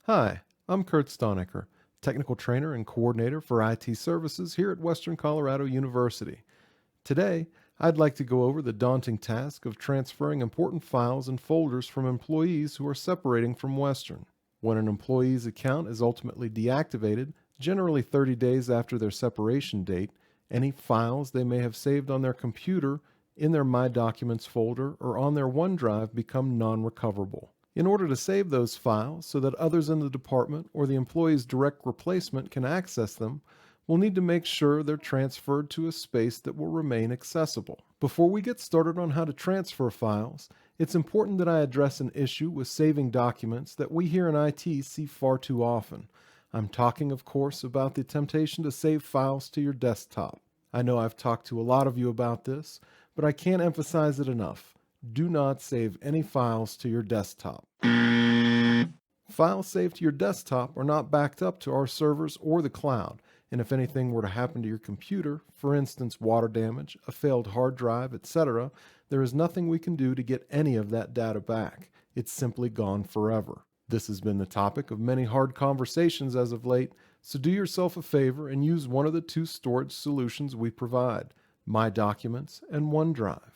Hi, I'm Kurt Stonecker, Technical Trainer and Coordinator for IT Services here at Western Colorado University. Today, I'd like to go over the daunting task of transferring important files and folders from employees who are separating from Western. When an employee's account is ultimately deactivated, generally 30 days after their separation date, any files they may have saved on their computer, in their My Documents folder, or on their OneDrive become non-recoverable. In order to save those files so that others in the department or the employee's direct replacement can access them, we'll need to make sure they're transferred to a space that will remain accessible. Before we get started on how to transfer files, it's important that I address an issue with saving documents that we here in IT see far too often. I'm talking, of course, about the temptation to save files to your desktop. I know I've talked to a lot of you about this, but I can't emphasize it enough. Do not save any files to your desktop. Files saved to your desktop are not backed up to our servers or the cloud, and if anything were to happen to your computer, for instance water damage, a failed hard drive, etc., there is nothing we can do to get any of that data back. It's simply gone forever. This has been the topic of many hard conversations as of late, so do yourself a favor and use one of the two storage solutions we provide, My Documents and OneDrive.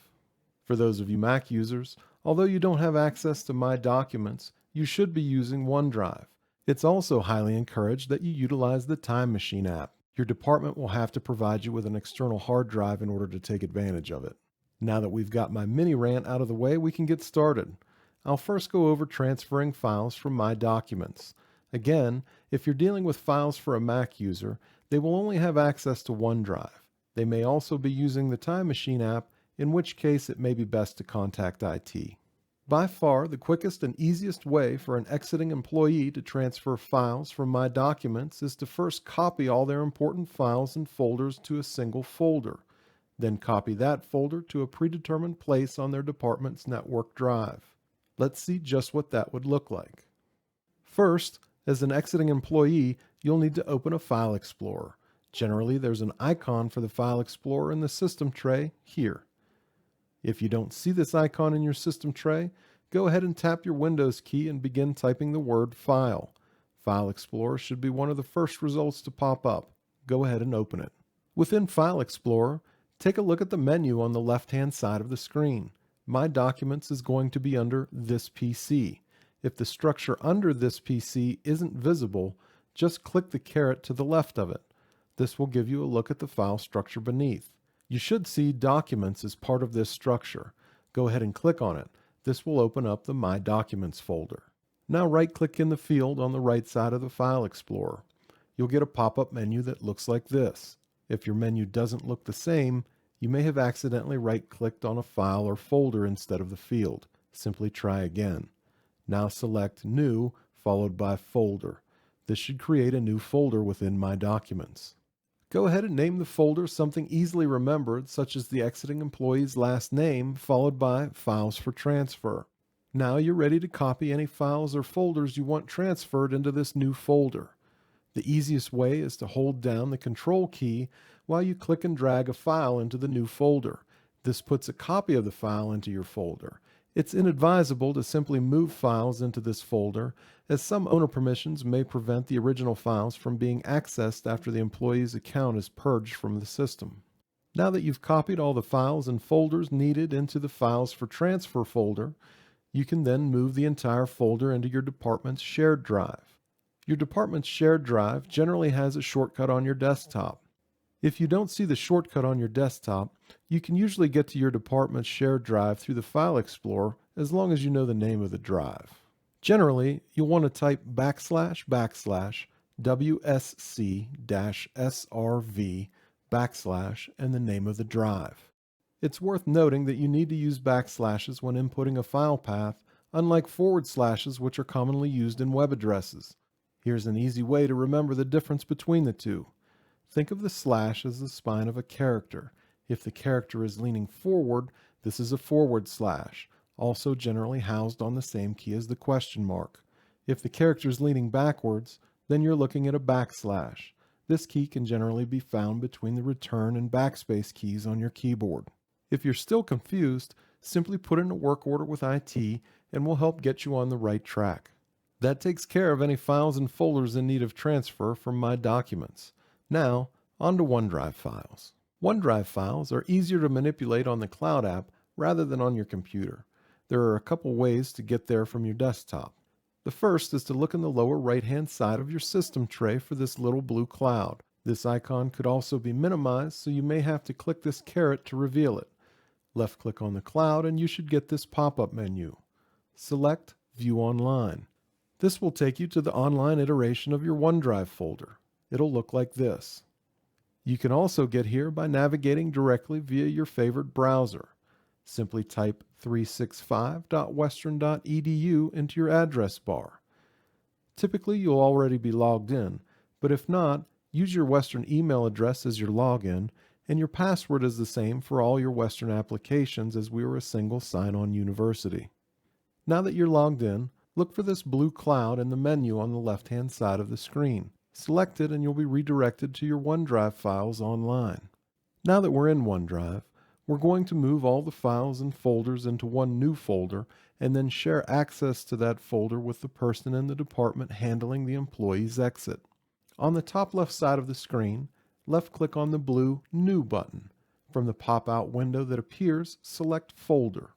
For those of you Mac users, although you don't have access to My Documents, you should be using OneDrive. It's also highly encouraged that you utilize the Time Machine app. Your department will have to provide you with an external hard drive in order to take advantage of it. Now that we've got my mini rant out of the way, we can get started. I'll first go over transferring files from My Documents. Again, if you're dealing with files for a Mac user, they will only have access to OneDrive. They may also be using the Time Machine app, in which case it may be best to contact IT. By far, the quickest and easiest way for an exiting employee to transfer files from My Documents is to first copy all their important files and folders to a single folder, then copy that folder to a predetermined place on their department's network drive. Let's see just what that would look like. First, as an exiting employee, you'll need to open a File Explorer. Generally, there's an icon for the File Explorer in the system tray here. If you don't see this icon in your system tray, go ahead and tap your Windows key and begin typing the word File. File Explorer should be one of the first results to pop up. Go ahead and open it. Within File Explorer, take a look at the menu on the left-hand side of the screen. My Documents is going to be under This PC. If the structure under This PC isn't visible, just click the caret to the left of it. This will give you a look at the file structure beneath. You should see Documents as part of this structure. Go ahead and click on it. This will open up the My Documents folder. Now right-click in the field on the right side of the File Explorer. You'll get a pop-up menu that looks like this. If your menu doesn't look the same, you may have accidentally right-clicked on a file or folder instead of the field. Simply try again. Now select New, followed by Folder. This should create a new folder within My Documents. Go ahead and name the folder something easily remembered, such as the exiting employee's last name, followed by Files for Transfer. Now you're ready to copy any files or folders you want transferred into this new folder. The easiest way is to hold down the Control key while you click and drag a file into the new folder. This puts a copy of the file into your folder. It's inadvisable to simply move files into this folder, as some owner permissions may prevent the original files from being accessed after the employee's account is purged from the system. Now that you've copied all the files and folders needed into the Files for Transfer folder, you can then move the entire folder into your department's shared drive. Your department's shared drive generally has a shortcut on your desktop. If you don't see the shortcut on your desktop, you can usually get to your department's shared drive through the File Explorer as long as you know the name of the drive. Generally, you'll want to type //WSC-SRV/ and the name of the drive. It's worth noting that you need to use backslashes when inputting a file path, unlike forward slashes which are commonly used in web addresses. Here's an easy way to remember the difference between the two. Think of the slash as the spine of a character. If the character is leaning forward, this is a forward slash, also generally housed on the same key as the question mark. If the character is leaning backwards, then you're looking at a backslash. This key can generally be found between the return and backspace keys on your keyboard. If you're still confused, simply put in a work order with IT and we'll help get you on the right track. That takes care of any files and folders in need of transfer from My Documents. Now, on to OneDrive files. OneDrive files are easier to manipulate on the Cloud app rather than on your computer. There are a couple ways to get there from your desktop. The first is to look in the lower right-hand side of your system tray for this little blue cloud. This icon could also be minimized, so you may have to click this caret to reveal it. Left-click on the cloud and you should get this pop-up menu. Select View Online. This will take you to the online iteration of your OneDrive folder. It'll look like this. You can also get here by navigating directly via your favorite browser. Simply type 365.western.edu into your address bar. Typically, you'll already be logged in, but if not, use your Western email address as your login, and your password is the same for all your Western applications as we are a single sign-on university. Now that you're logged in, look for this blue cloud in the menu on the left-hand side of the screen. Select it and you'll be redirected to your OneDrive files online. Now that we're in OneDrive, we're going to move all the files and folders into one new folder and then share access to that folder with the person in the department handling the employee's exit. On the top left side of the screen, left-click on the blue New button. From the pop-out window that appears, select Folder.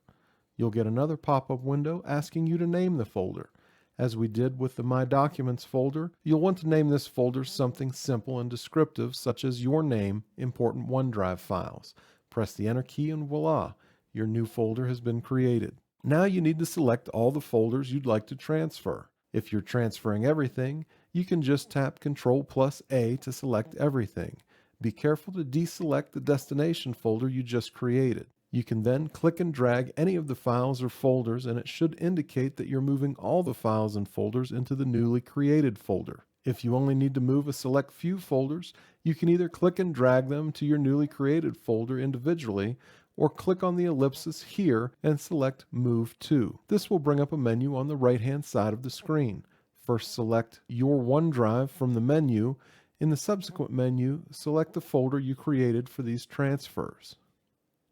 You'll get another pop-up window asking you to name the folder. As we did with the My Documents folder, you'll want to name this folder something simple and descriptive, such as your name, Important OneDrive Files. Press the Enter key and voila, your new folder has been created. Now you need to select all the folders you'd like to transfer. If you're transferring everything, you can just tap Ctrl+A to select everything. Be careful to deselect the destination folder you just created. You can then click and drag any of the files or folders and it should indicate that you're moving all the files and folders into the newly created folder. If you only need to move a select few folders, you can either click and drag them to your newly created folder individually or click on the ellipsis here and select Move To. This will bring up a menu on the right-hand side of the screen. First select Your OneDrive from the menu. In the subsequent menu, select the folder you created for these transfers.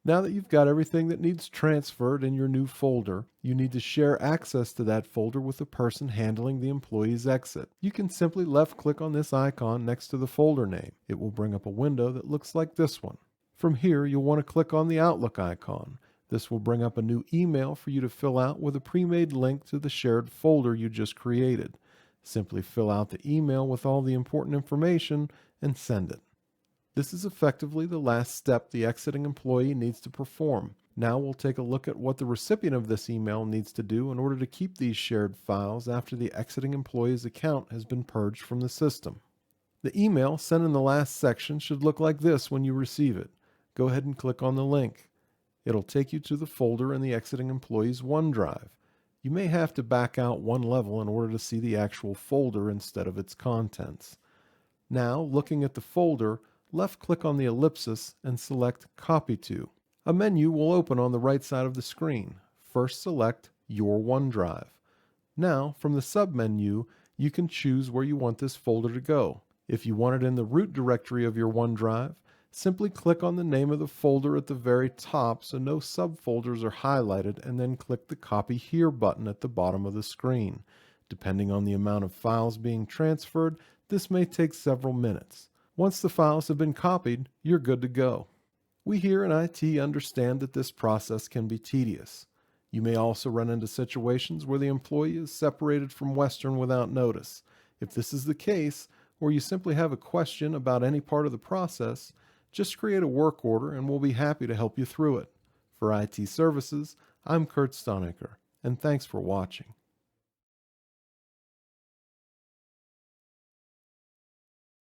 Now that you've got everything that needs transferred in your new folder, you need to share access to that folder with the person handling the employee's exit. You can simply left-click on this icon next to the folder name. It will bring up a window that looks like this one. From here, you'll want to click on the Outlook icon. This will bring up a new email for you to fill out with a pre-made link to the shared folder you just created. Simply fill out the email with all the important information and send it. This is effectively the last step the exiting employee needs to perform. Now we'll take a look at what the recipient of this email needs to do in order to keep these shared files after the exiting employee's account has been purged from the system. The email sent in the last section should look like this when you receive it. Go ahead and click on the link. It'll take you to the folder in the exiting employee's OneDrive. You may have to back out one level in order to see the actual folder instead of its contents. Now, looking at the folder, left-click on the ellipsis and select Copy To. A menu will open on the right side of the screen. First select Your OneDrive. Now, from the sub-menu, you can choose where you want this folder to go. If you want it in the root directory of your OneDrive, simply click on the name of the folder at the very top so no subfolders are highlighted and then click the Copy Here button at the bottom of the screen. Depending on the amount of files being transferred, this may take several minutes. Once the files have been copied, you're good to go. We here in IT understand that this process can be tedious. You may also run into situations where the employee is separated from Western without notice. If this is the case, or you simply have a question about any part of the process, just create a work order and we'll be happy to help you through it. For IT Services, I'm Kurt Stonecker, and thanks for watching.